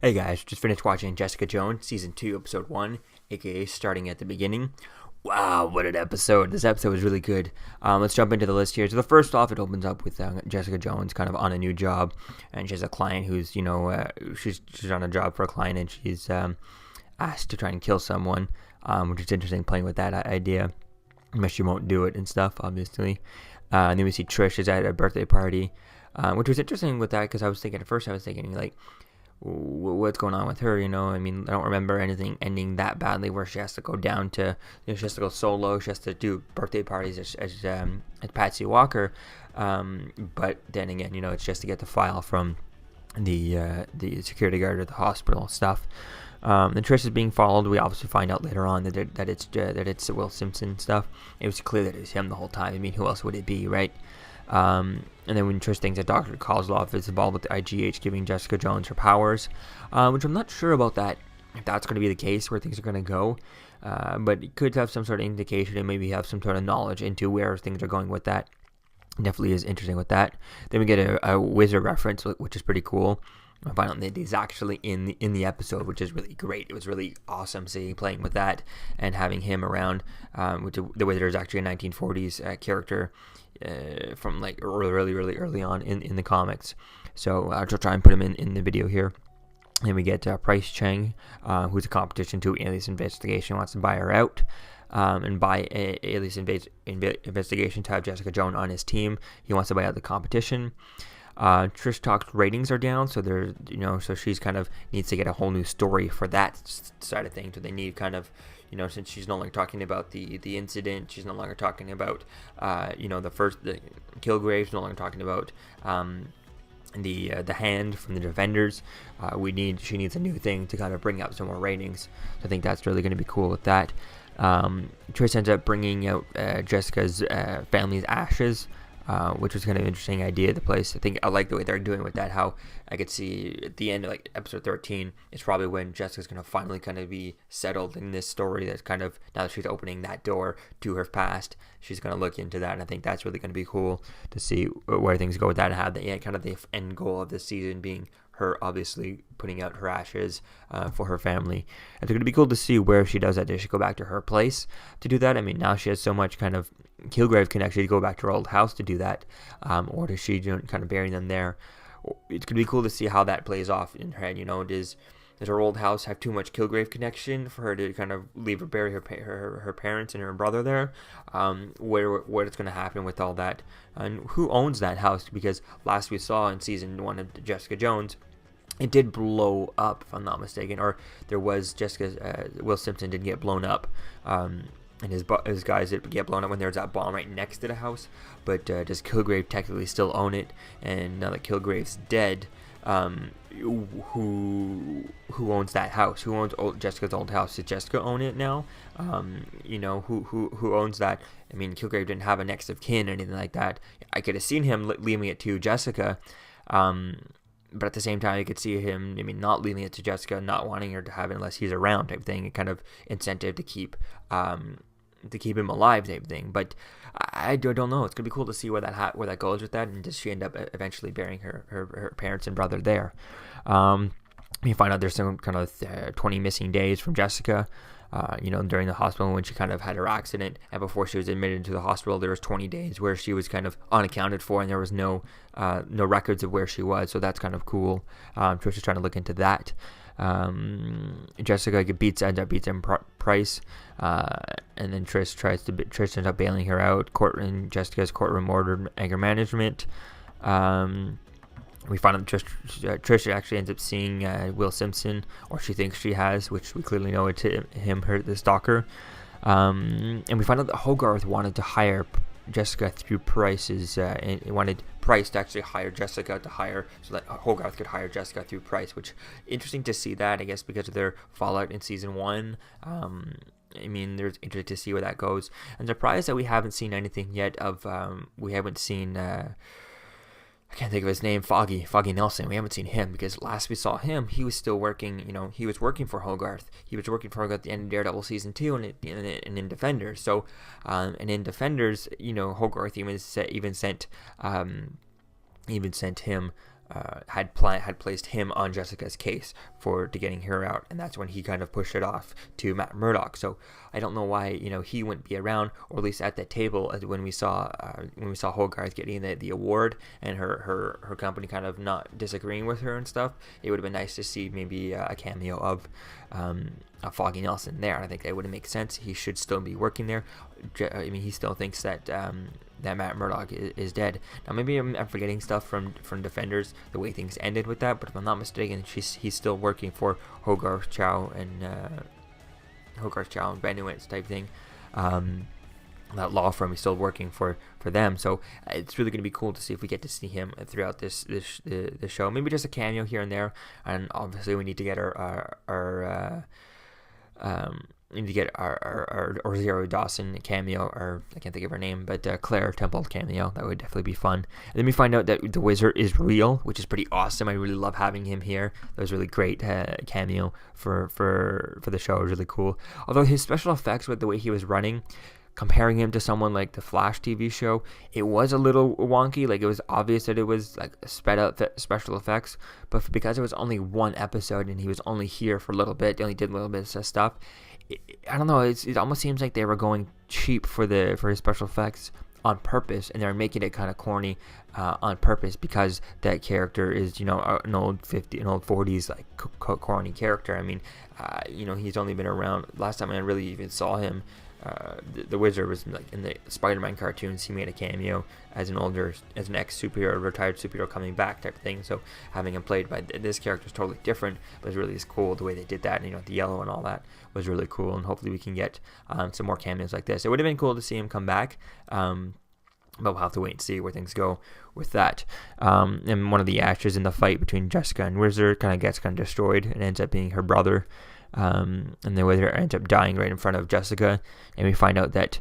Hey guys, just finished watching Jessica Jones, Season 2, Episode 1, aka starting at the beginning. Wow, what an episode. This episode was really good. Let's jump into the list here. So the first off, it opens up with Jessica Jones kind of on a new job, and she has a client who's, she's on a job for a client, and she's asked to try and kill someone, which is interesting, playing with that idea. But she won't do it and stuff, obviously. And then we see Trish is at a birthday party, which was interesting with that, because I was thinking, like, what's going on with her, I mean, I don't remember anything ending that badly where she has to go down to, she has to go solo, she has to do birthday parties as Patsy Walker, but then again, it's just to get the file from the security guard at the hospital stuff. And Trish is being followed. We obviously find out later on that it's Will Simpson stuff. It was clear that it was him the whole time. I mean, who else would it be, right? And then when Trish thinks that Dr. Kozlov is involved with the IGH giving Jessica Jones her powers, which I'm not sure about that, if that's going to be the case, where things are going to go. But it could have some sort of indication and maybe have some sort of knowledge into where things are going with that. Definitely is interesting with that. Then we get a wizard reference, which is pretty cool. I find out that he's actually in the episode, which is really great. It was really awesome seeing playing with that and having him around. Which the wizard is actually a 1940s character from like really early on in the comics. So I'll try and put him in the video here. Then we get Price Chang, who's a competition to Alias Investigation, wants to buy her out. And buy Alias Investigation to have Jessica Jones on his team. He wants to buy out the competition. Trish Talk's ratings are down, so there's, so she's kind of needs to get a whole new story for that side of things. So they need kind of, since she's no longer talking about the incident, she's no longer talking about, the Kilgrave, no longer talking about, the hand from the Defenders. She needs a new thing to kind of bring up some more ratings. So I think that's really going to be cool with that. Trish ends up bringing out Jessica's family's ashes, which was kind of an interesting idea of the place. I think I like the way they're doing with that, how I could see at the end of like episode 13, it's probably when Jessica's going to finally kind of be settled in this story that's kind of, now that she's opening that door to her past, she's going to look into that, and I think that's really going to be cool to see where things go with that, and have kind of the end goal of this season being her obviously putting out her ashes for her family. It's going to be cool to see where she does that. Does she go back to her place to do that? I mean, now she has so much kind of Kilgrave can actually go back to her old house to do that, or does she kind of bury them there? It's going to be cool to see how that plays off in her head. Does her old house have too much Kilgrave connection for her to kind of leave her, bury her parents and her brother there? What it's going to happen with all that, and who owns that house? Because last we saw in season 1 of Jessica Jones, it did blow up, if I'm not mistaken, or there was Will Simpson did get blown up, and his guys did get blown up when there was that bomb right next to the house. But does Kilgrave technically still own it? And now that Kilgrave's dead, who owns that house? Who owns Jessica's old house? Does Jessica own it now? Who owns that? I mean, Kilgrave didn't have a next of kin or anything like that. I could have seen him leaving it to Jessica, but at the same time, I could see him, not leaving it to Jessica, not wanting her to have it unless he's around, type thing. Kind of incentive to keep him alive, type thing. But I don't know. It's gonna be cool to see where that goes with that, and does she end up eventually burying her parents and brother there? You find out there's some kind of 20 missing days from Jessica. During the hospital when she kind of had her accident, and before she was admitted into the hospital, there was 20 days where she was kind of unaccounted for, and there was no records of where she was. So that's kind of cool. Trish is trying to look into that. Jessica ends up beating Price, and then Trish ends up bailing her out. Jessica's courtroom ordered anger management. We find out Trish actually ends up seeing Will Simpson, or she thinks she has, which we clearly know it's the stalker. And we find out that Hogarth wanted to hire Jessica through Price's, wanted Price to actually hire Jessica so that Hogarth could hire Jessica through Price, which interesting to see that, I guess, because of their fallout in season 1. There's interesting to see where that goes. I'm surprised that we haven't seen anything yet of, we haven't seen, I can't think of his name, Foggy Nelson. We haven't seen him, because last we saw him, he was still working, he was working for Hogarth. He was working for Hogarth at the end of Daredevil Season 2 and in Defenders. So, and in Defenders, Hogarth even sent him had placed him on Jessica's case to getting her out, and that's when he kind of pushed it off to Matt Murdock. So I don't know why he wouldn't be around, or at least at that table when we saw Hogarth getting the award and her company kind of not disagreeing with her and stuff. It would have been nice to see maybe a cameo of Foggy Nelson there. I think that would make sense. He should still be working there. I mean, he still thinks that Matt Murdock is dead. Now, maybe I'm forgetting stuff from Defenders, the way things ended with that, but if I'm not mistaken, he's still working for Hogarth Chow and Benoit type thing. That law firm, he's still working for them, so it's really going to be cool to see if we get to see him throughout this show. Maybe just a cameo here and there, and obviously we need to get our Rosario Dawson cameo, or I can't think of her name, but Claire Temple cameo. That would definitely be fun. And then we find out that the Wizard is real, which is pretty awesome. I really love having him here. That was really great cameo for the show. It was really cool. Although his special effects with the way he was running, comparing him to someone like the Flash TV show, it was a little wonky. Like, it was obvious that it was like sped up special effects, but because it was only one episode and he was only here for a little bit, they only did a little bit of stuff. I don't know. It almost seems like they were going cheap for his special effects on purpose, and they're making it kind of corny on purpose because that character is an old 40s like corny character. I mean, he's only been around. Last time I really even saw him, the Wizard was like in the Spider-Man cartoons. He made a cameo as an ex-superhero, retired superhero coming back type of thing. So having him played by this character is totally different, but it's really cool the way they did that. And the yellow and all that was really cool. And hopefully we can get some more cameos like this. It would have been cool to see him come back. But we'll have to wait and see where things go with that. And one of the actors in the fight between Jessica and Wizard gets destroyed and ends up being her brother. And the Wizard ends up dying right in front of Jessica, and we find out that,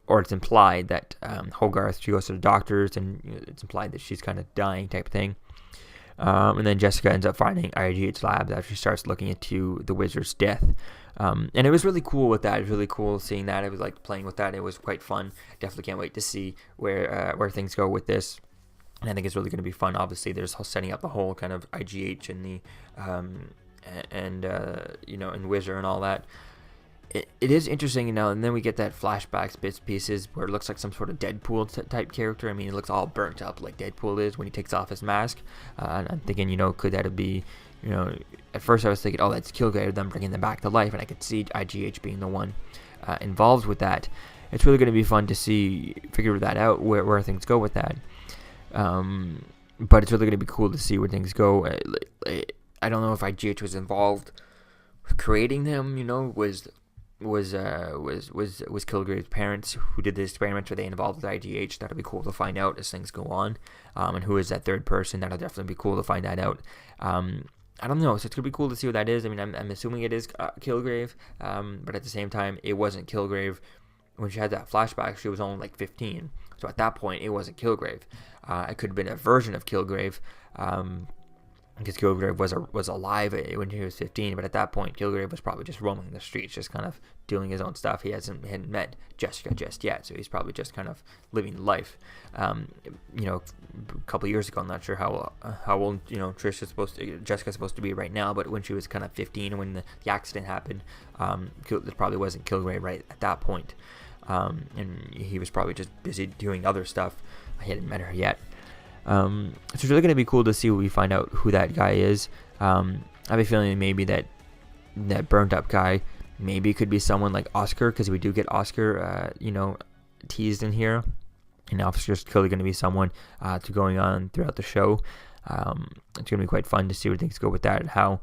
or it's implied that Hogarth, she goes to the doctors, and it's implied that she's kind of dying type thing. And then Jessica ends up finding IGH Labs after she starts looking into the Wizard's death. And it was really cool with that. It was really cool seeing that. It was like playing with that. It was quite fun. Definitely can't wait to see where things go with this. And I think it's really going to be fun. Obviously, there's setting up the whole kind of IGH and the and Wizard and all that. It is interesting, and then we get that flashbacks bits pieces where it looks like some sort of Deadpool type character. I mean, it looks all burnt up like Deadpool is when he takes off his mask. And I'm thinking, could that be, at first I was thinking, oh, that's Kilgrave, them bringing them back to life, and I could see IGH being the one involved with that. It's really going to be fun to figure that out, where things go with that. But it's really going to be cool to see where things go. I don't know if IGH was involved with creating them. Was Kilgrave's parents who did the experiment? Are they involved with IGH? That'll be cool to find out as things go on. And who is that third person? That'll definitely be cool to find that out. I don't know. So it's gonna be cool to see what that is. I mean, I'm assuming it is Kilgrave. But at the same time, it wasn't Kilgrave when she had that flashback. She was only like 15. So at that point, it wasn't Kilgrave. It could have been a version of Kilgrave. Because Kilgrave was alive when he was 15, but at that point, Kilgrave was probably just roaming the streets, just kind of doing his own stuff. He hadn't met Jessica just yet, so he's probably just kind of living life. A couple of years ago, I'm not sure how old Jessica's supposed to be right now, but when she was kind of 15, when the accident happened, it probably wasn't Kilgrave right at that point, and he was probably just busy doing other stuff. He hadn't met her yet. So it's really going to be cool to see what we find out who that guy is. I have a feeling maybe that burnt up guy maybe could be someone like Oscar, because we do get Oscar, teased in here. And Oscar's clearly going to be someone to going on throughout the show. It's going to be quite fun to see where things go with that and how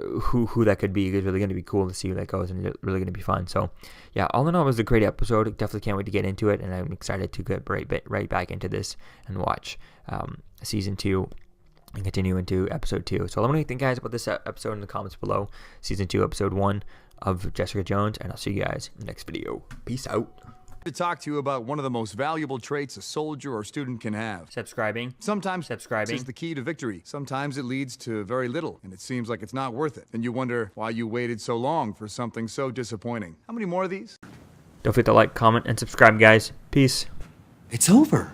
who that could be. It's really going to be cool to see where that goes, and it's really going to be fun. So yeah, all in all, it was a great episode. Definitely can't wait to get into it, and I'm excited to get right back into this and watch season 2 and continue into episode 2. So let me know what you think, guys, about this episode in the comments below. Season 2, episode 1 of Jessica Jones, and I'll see you guys in the next video. Peace out. To talk to you about one of the most valuable traits a soldier or student can have. Subscribing. Sometimes subscribing is the key to victory. Sometimes it leads to very little, and it seems like it's not worth it. And you wonder why you waited so long for something so disappointing. How many more of these? Don't forget to like, comment, and subscribe, guys. Peace. It's over.